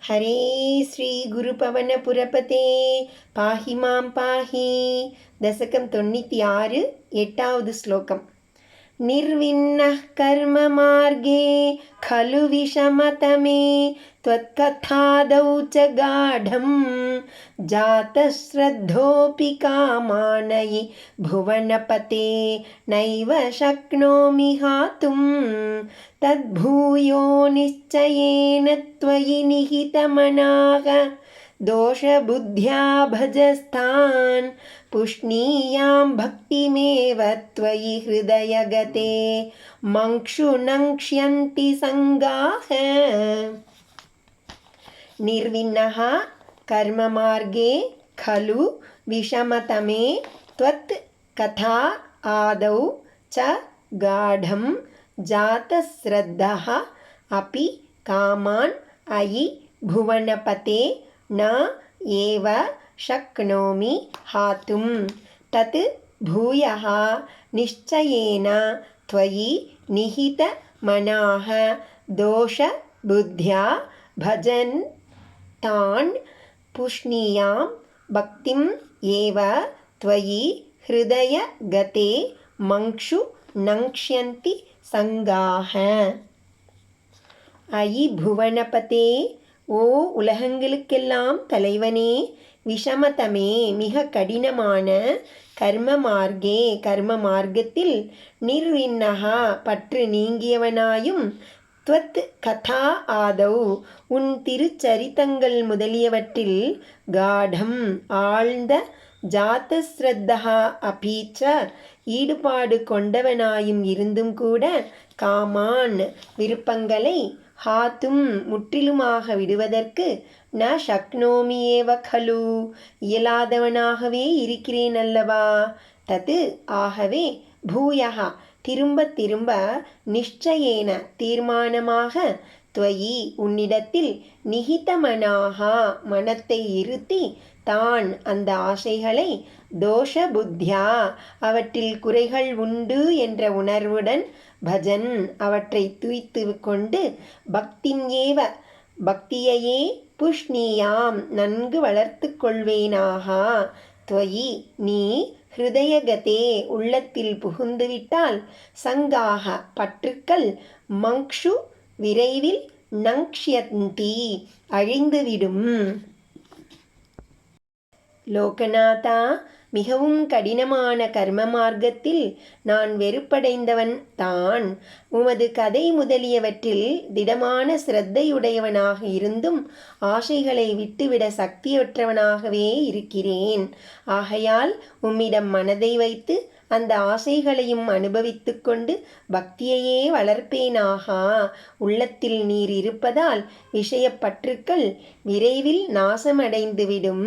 हरे श्री गुरुपवनपुरपते पाहि मां पाहि दशकं 96 एटावद् श्लोकम् निर्विन्नः कर्ममार्गे खलु विषमतमे त्वत्कथादौ च गाढं जातश्रद्धोऽपि कामानयि भुवनपते नैव शक्नोमि हातुं तद्भूयो निश्चयेन त्वयि निहितमनाः दोषबुद्ध्या भजस्तान् पुष्णीयां भक्तिमेव त्वयि हृदयगते मंक्षुनङ्क्ष्यन्ति संगाः निर्विन्नः कर्ममार्गे खलु विषमतमे त्वत् कथा आदौ च गाढं जातश्रद्धः अपि कामान् अयि भुवनपते न एव शक्नोमि हातुं तत् भूयः निश्चयेन त्वयि निहितमनाः दोषबुद्ध्या भजन्तान् पुष्णीयां भक्तिम् एव त्वयि हृदयगते मंक्षु नङ्क्ष्यन्ति संगाः अयि भुवनपते ஓ உலகங்களுக்கெல்லாம் தலைவனே விஷமதமே மிக கடினமான கர்ம மார்க்கத்தில் நிர்வின்னஹா பற்று நீங்கியவனாயும் த்வத் கதா ஆதௌ உன் திருச்சரித்தங்கள் முதலியவற்றில் காடம் ஆழ்ந்த ஜாதஸ்ரத்தஹா அபீச்ச ஈடுபாடு கொண்டவனாயும் இருந்தும் கூட காமான் விருப்பங்களை ஹாத்தும் முற்றிலுமாக விடுவதற்கு ந சக்னோமி ஏவ கலு இயலாதவனாகவே இருக்கிறேன் அல்லவா தது ஆகவே பூயகா திரும்ப திரும்ப நிச்சயேன தீர்மானமாக துவயி உன்னிடத்தில் நிகிதமனாக மனத்தை இருத்தி தான் அந்த ஆசைகளை தோஷ புத்தியா அவற்றில் குறைகள் உண்டு என்ற உணர்வுடன் பஜன் அவற்றை துய்த்து கொண்டு பக்தியையே புஷ்ணியாம் நன்கு வளர்த்து கொள்வேனாக துவயி நீ ஹிருதயகதே உள்ளத்தில் புகுந்துவிட்டால் சங்காக பற்றுக்கள் மங்க்ஷு விரைவில் நங்க்ஷ்யந்தி அழிந்துவிடும். லோகநாதா மிகவும் கடினமான கர்ம மார்க்கத்தில் நான் வெறுப்படைந்தவன் தான். உமது கதை முதலியவற்றில் திடமான சிரத்தையுடையவனாக இருந்தும் ஆசைகளை விட்டுவிட சக்தியற்றவனாகவே இருக்கிறேன். ஆகையால் உம்மிடம் மனதை வைத்து அந்த ஆசைகளையும் அனுபவித்து கொண்டு பக்தியையே வளர்ப்பேனாகா. உள்ளத்தில் நீர் இருப்பதால் விஷயப்பற்றுக்கள் விரைவில் நாசமடைந்துவிடும்.